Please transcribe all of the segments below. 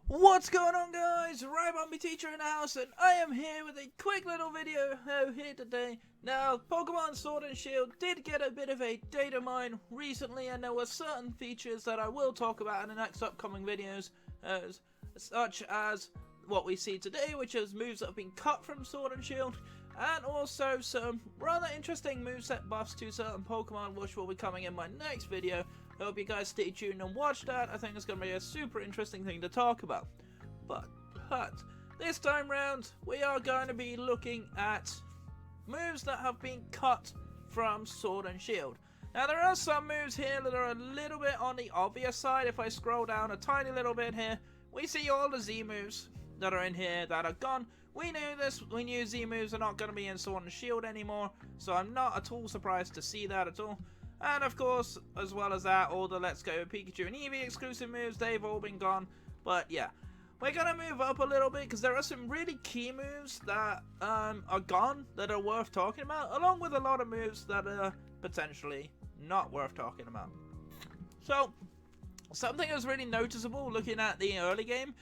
What's going on, guys? Rybomby Teacher in the house, and I am here with a quick little video here today. Now, Pokemon Sword and Shield did get a bit of a data mine recently, and there were certain features that I will talk about in the next upcoming videos, such as what we see today, which is moves that have been cut from Sword and Shield, and also some rather interesting moveset buffs to certain Pokemon, which will be coming in my next video. I hope you guys stay tuned and watch that. I think it's going to be a super interesting thing to talk about. But this time round, we are going to be looking at moves that have been cut from Sword and Shield. Now, there are some moves here that are a little bit on the obvious side. If I scroll down a tiny little bit here, we see all the Z moves that are in here that are gone. We knew this. We knew Z moves are not going to be in Sword and Shield anymore, so I'm not at all surprised to see that at all. And of course, as well as that, all the Let's Go Pikachu and Eevee exclusive moves, they've all been gone. But yeah, we're going to move up a little bit because there are some really key moves that are gone that are worth talking about, along with a lot of moves that are potentially not worth talking about. So, something that's really noticeable looking at the early game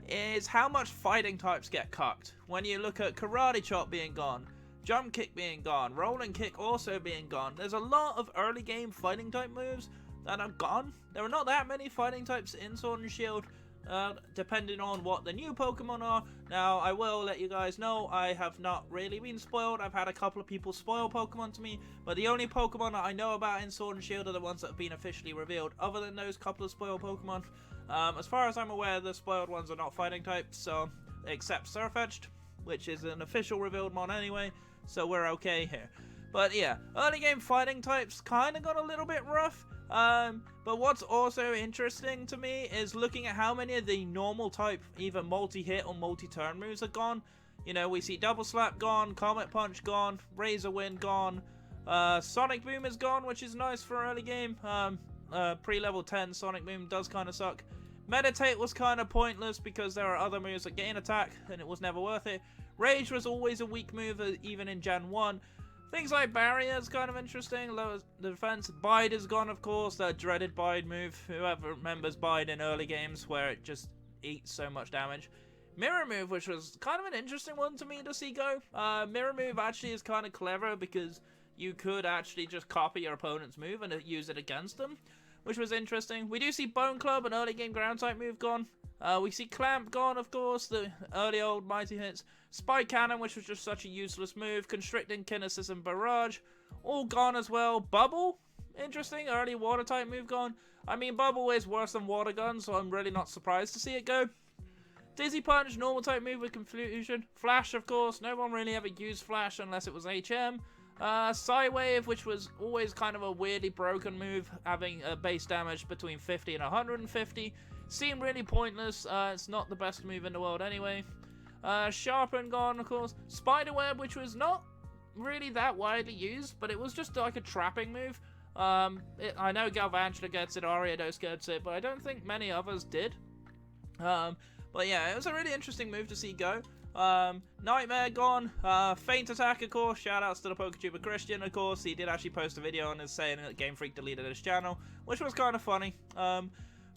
is how much fighting types get cucked. When you look at Karate Chop being gone, Jump Kick being gone, Rolling Kick also being gone. There's a lot of early game fighting type moves that are gone. There are not that many fighting types in Sword and Shield, depending on what the new Pokemon are. Now, I will let you guys know, I have not really been spoiled. I've had a couple of people spoil Pokemon to me, but the only Pokemon that I know about in Sword and Shield are the ones that have been officially revealed. Other than those couple of spoiled Pokemon, as far as I'm aware, the spoiled ones are not fighting types, so except Surfetch'd, which is an official revealed mon anyway. So we're okay here. But yeah, early game fighting types kind of got a little bit rough. But what's also interesting to me is looking at how many of the normal type, either multi-hit or multi-turn moves are gone. You know, we see Double Slap gone, Comet Punch gone, Razor Wind gone, Sonic Boom is gone, which is nice for early game. Pre-level 10 Sonic Boom does kind of suck. Meditate was kind of pointless because there are other moves that gain attack and it was never worth it. Rage was always a weak move, even in Gen 1. Things like Barrier is kind of interesting, lower the defense. Bide is gone, of course, that dreaded Bide move. Whoever remembers Bide in early games where it just eats so much damage. Mirror move, which was kind of an interesting one to me to see go. Mirror move actually is kind of clever because you could actually just copy your opponent's move and use it against them, which was interesting. We do see Bone Club, an early game ground type move, gone. We see Clamp gone, of course, the early old mighty hits. Spike Cannon, which was just such a useless move. Constricting Kinesis and Barrage, all gone as well. Bubble, interesting, early water type move gone. I mean, Bubble is worse than Water Gun, so I'm really not surprised to see it go. Dizzy Punch, normal type move with Confusion. Flash, of course, no one really ever used Flash unless it was HM. Psywave, which was always kind of a weirdly broken move, having a base damage between 50 and 150. Seemed really pointless. It's not the best move in the world anyway. Sharpen gone, of course. Spiderweb, which was not really that widely used, but it was just like a trapping move. I know Galvantula gets it, Ariados gets it, but I don't think many others did. But yeah, it was a really interesting move to see go. Nightmare gone. Feint Attack, of course. Shoutouts to the PokeTuber Christian, of course. He did actually post a video on his saying that Game Freak deleted his channel, which was kind of funny.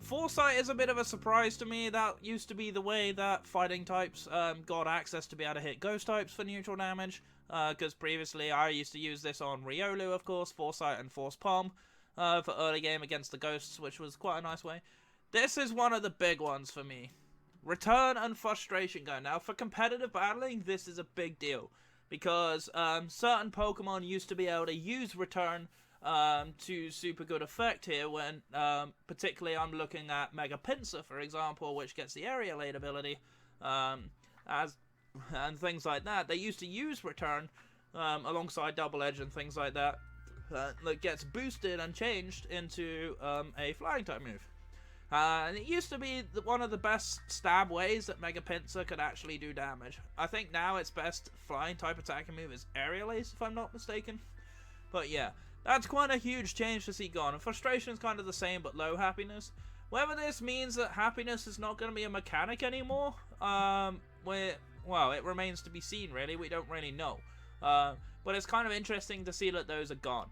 Foresight is a bit of a surprise to me. That used to be the way that fighting types got access to be able to hit ghost types for neutral damage. Because previously I used to use this on Riolu, of course, Foresight and Force Palm for early game against the ghosts, which was quite a nice way. This is one of the big ones for me. Return and Frustration Gun. Now, for competitive battling, this is a big deal. Because certain Pokemon used to be able to use Return to super good effect here when, particularly I'm looking at Mega Pinsir, for example, which gets the Aerial Aid ability, and things like that. They used to use Return alongside Double Edge and things like that. That gets boosted and changed into a flying type move. And it used to be one of the best stab ways that Mega Pinsir could actually do damage. I think now its best flying type attacking move is Aerial Ace, if I'm not mistaken. But yeah, that's quite a huge change to see gone. And Frustration is kind of the same, but low happiness. Whether this means that happiness is not going to be a mechanic anymore, well, it remains to be seen, really. We don't really know. But it's kind of interesting to see that those are gone.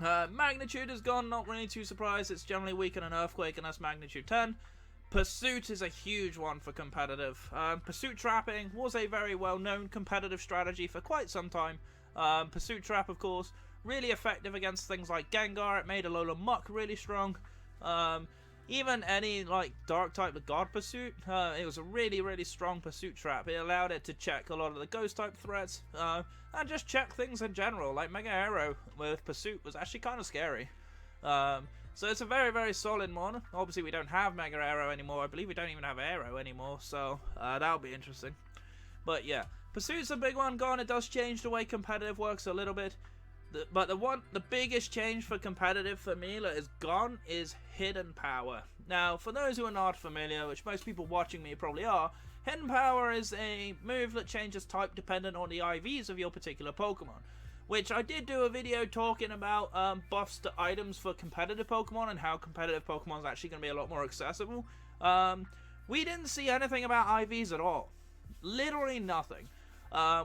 Magnitude is gone, not really too surprised. It's generally weaker than Earthquake, and that's Magnitude 10. Pursuit is a huge one for competitive. Pursuit trapping was a very well-known competitive strategy for quite some time. Pursuit trap, of course, really effective against things like Gengar. It made Alola Muck really strong. Even any like dark type with God Pursuit, it was a really strong pursuit trap. It allowed it to check a lot of the ghost type threats, and just check things in general. Like Mega Arrow with Pursuit was actually kind of scary. So it's a very solid one. Obviously we don't have Mega Arrow anymore. I believe we don't even have Arrow anymore, so that'll be interesting. But yeah, Pursuit's a big one gone. It does change the way competitive works a little bit. But the biggest change for competitive for me that is gone is Hidden Power. Now, for those who are not familiar, which most people watching me probably are, Hidden Power is a move that changes type dependent on the IVs of your particular Pokemon. Which I did do a video talking about buffs to items for competitive Pokemon and how competitive Pokemon is actually going to be a lot more accessible. We didn't see anything about IVs at all. Literally nothing.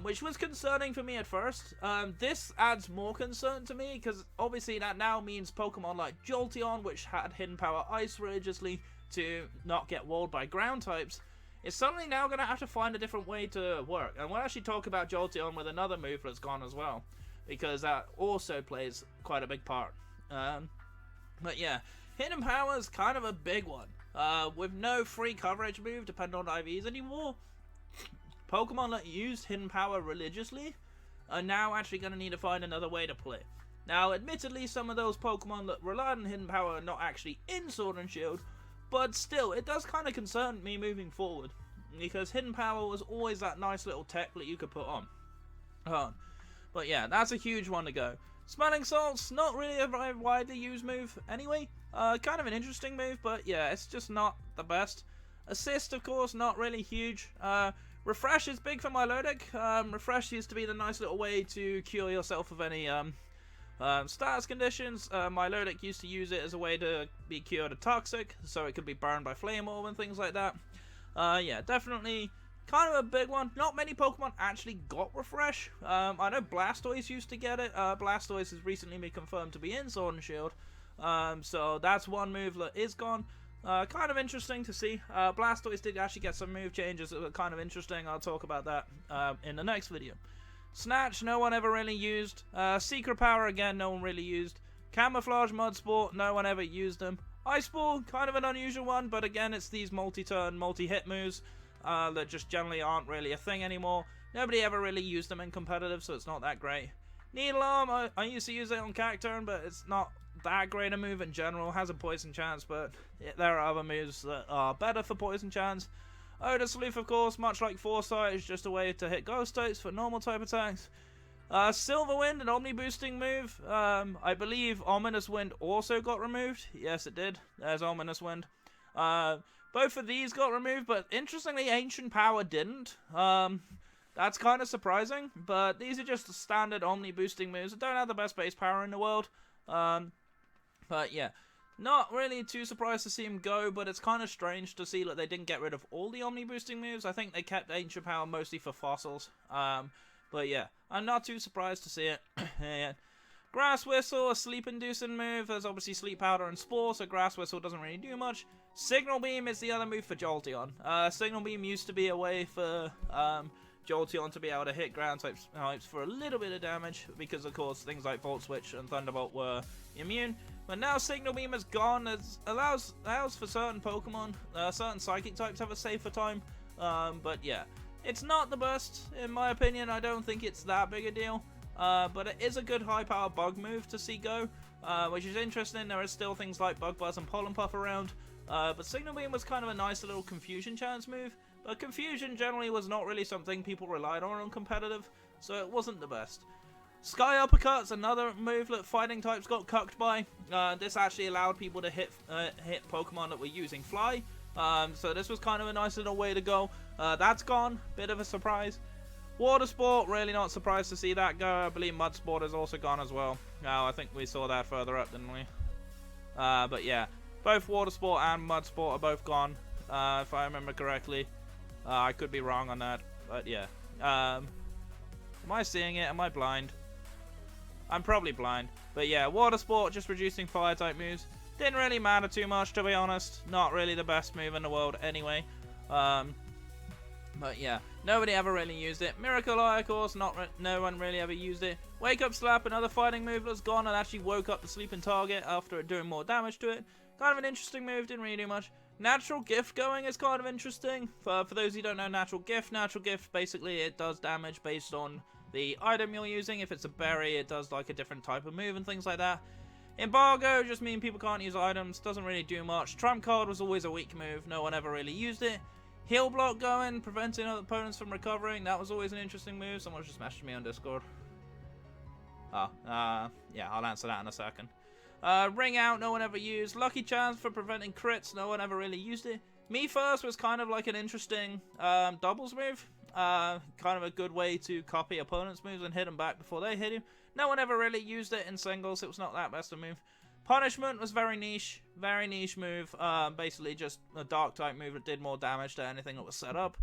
Which was concerning for me at first. This adds more concern to me, because obviously that now means Pokemon like Jolteon, which had Hidden Power Ice religiously to not get walled by ground types, is suddenly now going to have to find a different way to work. And we'll actually talk about Jolteon with another move that's gone as well, because that also plays quite a big part. But yeah, Hidden Power is kind of a big one. With no free coverage move depending on IVs anymore, Pokemon that used Hidden Power religiously are now actually going to need to find another way to play. Now, admittedly, some of those Pokemon that relied on Hidden Power are not actually in Sword and Shield, but still, it does kind of concern me moving forward, because Hidden Power was always that nice little tech that you could put on. But yeah, that's a huge one to go. Smelling Salts, not really a very widely used move anyway. Kind of an interesting move, but yeah, it's just not the best. Assist, of course, not really huge. Refresh is big for Milotic. Refresh used to be the nice little way to cure yourself of any status conditions. Milotic used to use it as a way to be cured of Toxic, so it could be burned by Flame Orb and things like that. Yeah, definitely kind of a big one. Not many Pokemon actually got Refresh. I know Blastoise used to get it. Blastoise has recently been confirmed to be in Sword and Shield. So that's one move that is gone. Kind of interesting to see. Blastoise did actually get some move changes that were kind of interesting. I'll talk about that in the next video. Snatch, no one ever really used. Secret Power, again, no one really used. Camouflage, Mud Sport, no one ever used them. Ice Ball, kind of an unusual one, but again, it's these multi-turn, multi-hit moves that just generally aren't really a thing anymore. Nobody ever really used them in competitive, so it's not that great. Needle Arm, I used to use it on Cacturne, but it's not that great a move in general. Has a poison chance, but there are other moves that are better for poison chance. Odor Sleuth, of course, much like Foresight, is just a way to hit ghost types for normal type attacks. Silver Wind, an Omni boosting move. I believe Ominous Wind also got removed. Yes, it did. There's Ominous Wind. Both of these got removed, but interestingly, Ancient Power didn't. That's kind of surprising, but these are just the standard Omni boosting moves that don't have the best base power in the world. But yeah, not really too surprised to see him go, but it's kind of strange to see that they didn't get rid of all the Omni boosting moves. I think they kept Ancient Power mostly for fossils. But yeah, I'm not too surprised to see it. Yeah. Grass Whistle, a sleep inducing move. There's obviously Sleep Powder and Spore, so Grass Whistle doesn't really do much. Signal Beam is the other move for Jolteon. Signal Beam used to be a way for Jolteon to be able to hit ground types for a little bit of damage, because of course things like Volt Switch and Thunderbolt were immune. But now Signal Beam is gone. It allows for certain Pokemon, certain Psychic types have a safer time. But yeah, it's not the best in my opinion. I don't think it's that big a deal. But it is a good high power bug move to see go, which is interesting. There are still things like Bug Buzz and Pollen Puff around. But Signal Beam was kind of a nice little confusion chance move. But confusion generally was not really something people relied on competitive, so it wasn't the best. Sky Uppercut's another move that fighting types got cucked by. This actually allowed people to hit Pokemon that were using Fly. So this was kind of a nice little way to go. That's gone. Bit of a surprise. Water Sport, really not surprised to see that go. I believe Mud Sport is also gone as well. Now I think we saw that further up, didn't we? But yeah, both Water Sport and Mud Sport are both gone, if I remember correctly. I could be wrong on that, but yeah. Am I seeing it? Am I blind? I'm probably blind. But yeah, Water Sport just reducing fire type moves. Didn't really matter too much, to be honest. Not really the best move in the world anyway. But yeah, nobody ever really used it. Miracle Eye, of course, no one really ever used it. Wake Up Slap, another fighting move that's gone and actually woke up the sleeping target after doing more damage to it. Kind of an interesting move, didn't really do much. Natural Gift going is kind of interesting. For those who don't know Natural Gift basically it does damage based on the item you're using. If it's a berry, it does like a different type of move and things like that. Embargo just means people can't use items, doesn't really do much. Trump Card was always a weak move, no one ever really used it. Heal Block going, preventing other opponents from recovering, that was always an interesting move. Someone just messaged me on Discord. Yeah, I'll answer that in a second. Ring Out, no one ever used. Lucky Chance for preventing crits, no one ever really used it. Me First was kind of like an interesting doubles move. Kind of a good way to copy opponents' moves and hit them back before they hit you. No one ever really used it in singles, it was not that best a move. Punishment was very niche move. Basically just a dark type move that did more damage to anything that was set up.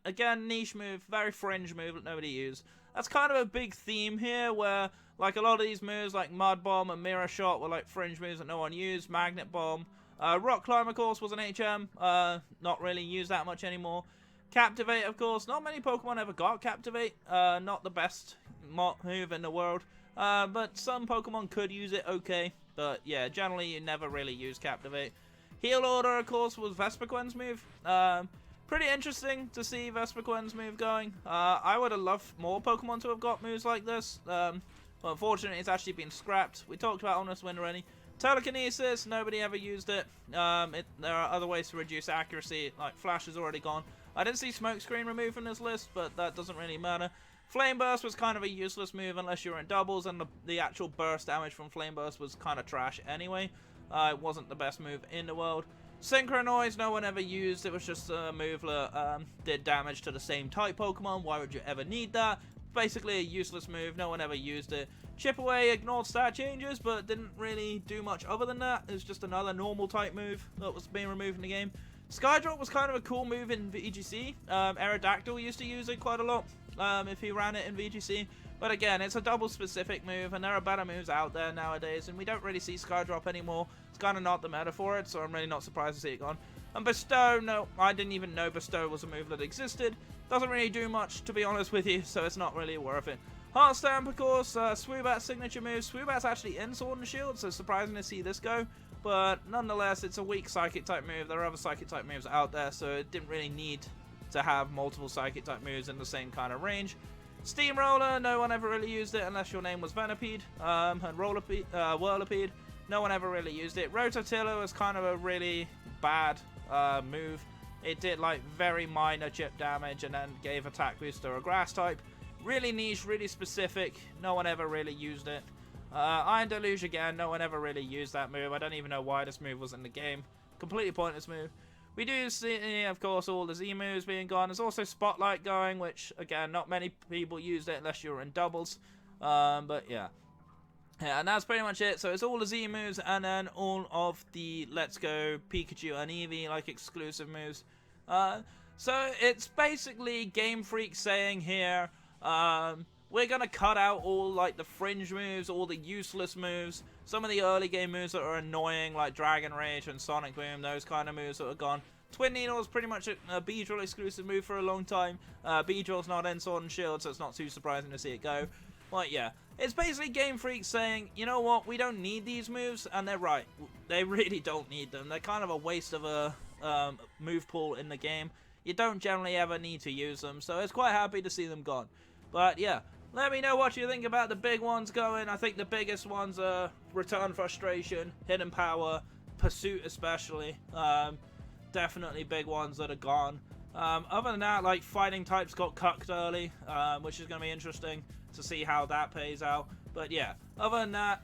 Again, niche move, very fringe move that nobody used. That's kind of a big theme here where like a lot of these moves like Mud Bomb and Mirror Shot were like fringe moves that no one used. Magnet Bomb. Rock Climb, of course, was an HM. Not really used that much anymore. Captivate, of course. Not many Pokemon ever got Captivate. Not the best move in the world. But some Pokemon could use it okay. But yeah, generally you never really use Captivate. Heal Order, of course, was Vespiquen's move. Pretty interesting to see Vespiquen's move going. I would have loved more Pokemon to have got moves like this. But unfortunately, it's actually been scrapped. We talked about Honest Wind already. Telekinesis, nobody ever used it. There are other ways to reduce accuracy, like Flash is already gone. I didn't see Smokescreen removed from this list, but that doesn't really matter. Flame Burst was kind of a useless move unless you were in doubles, and the actual burst damage from Flame Burst was kind of trash anyway. It wasn't the best move in the world. Synchronoise, no one ever used. It was just a move that did damage to the same type Pokemon. Why would you ever need that? Basically a useless move. No one ever used it. Chip Away ignored stat changes, but didn't really do much other than that. It was just another normal type move that was being removed in the game. Skydrop was kind of a cool move in VGC. Aerodactyl used to use it quite a lot if he ran it in VGC. But again, it's a double specific move, and there are better moves out there nowadays, and we don't really see Skydrop anymore. It's kind of not the meta for it, so I'm really not surprised to see it gone. And Bestow, no, I didn't even know Bestow was a move that existed. Doesn't really do much, to be honest with you, so it's not really worth it. Heart Stamp, of course, Swoobat's signature move. Swoobat's actually in Sword and Shield, so surprising to see this go. But nonetheless, it's a weak Psychic type move. There are other Psychic type moves out there, so it didn't really need to have multiple Psychic type moves in the same kind of range. Steamroller, no one ever really used it unless your name was Venipede. And Whirlipede, no one ever really used it. Rototiller was kind of a really bad move. It did like very minor chip damage and then gave attack boost to a grass type. Really niche, really specific. No one ever really used it. Iron Deluge again, no one ever really used that move. I don't even know why this move was in the game. Completely pointless move. We do see, of course, all the Z moves being gone. There's also Spotlight going, which, again, not many people used it unless you were in doubles. But, yeah. Yeah, and that's pretty much it. So it's all the Z moves and then all of the Let's Go Pikachu and Eevee, like, exclusive moves. So it's basically Game Freak saying here, we're going to cut out all, like, the fringe moves, all the useless moves, some of the early game moves that are annoying, like Dragon Rage and Sonic Boom, those kind of moves that are gone. Twin Needle is pretty much a Beedrill exclusive move for a long time. Beedrill's not in Sword and Shield, so it's not too surprising to see it go. But yeah, it's basically Game Freak saying, you know what, we don't need these moves, and they're right. They really don't need them. They're kind of a waste of a move pool in the game. You don't generally ever need to use them, so it's quite happy to see them gone. But yeah, let me know what you think about the big ones going. I think the biggest ones are Return Frustration, Hidden Power, Pursuit especially. Definitely big ones that are gone. Other than that, like fighting types got cucked early, which is going to be interesting to see how that pays out. But yeah, other than that,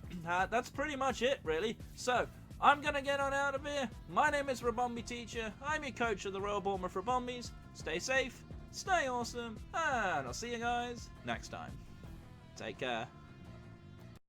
that's pretty much it really. So, I'm going to get on out of here. My name is Rabombi Teacher. I'm your coach of the Royal Bournemouth Rabombis. Stay safe, stay awesome, and I'll see you guys next time. Take care.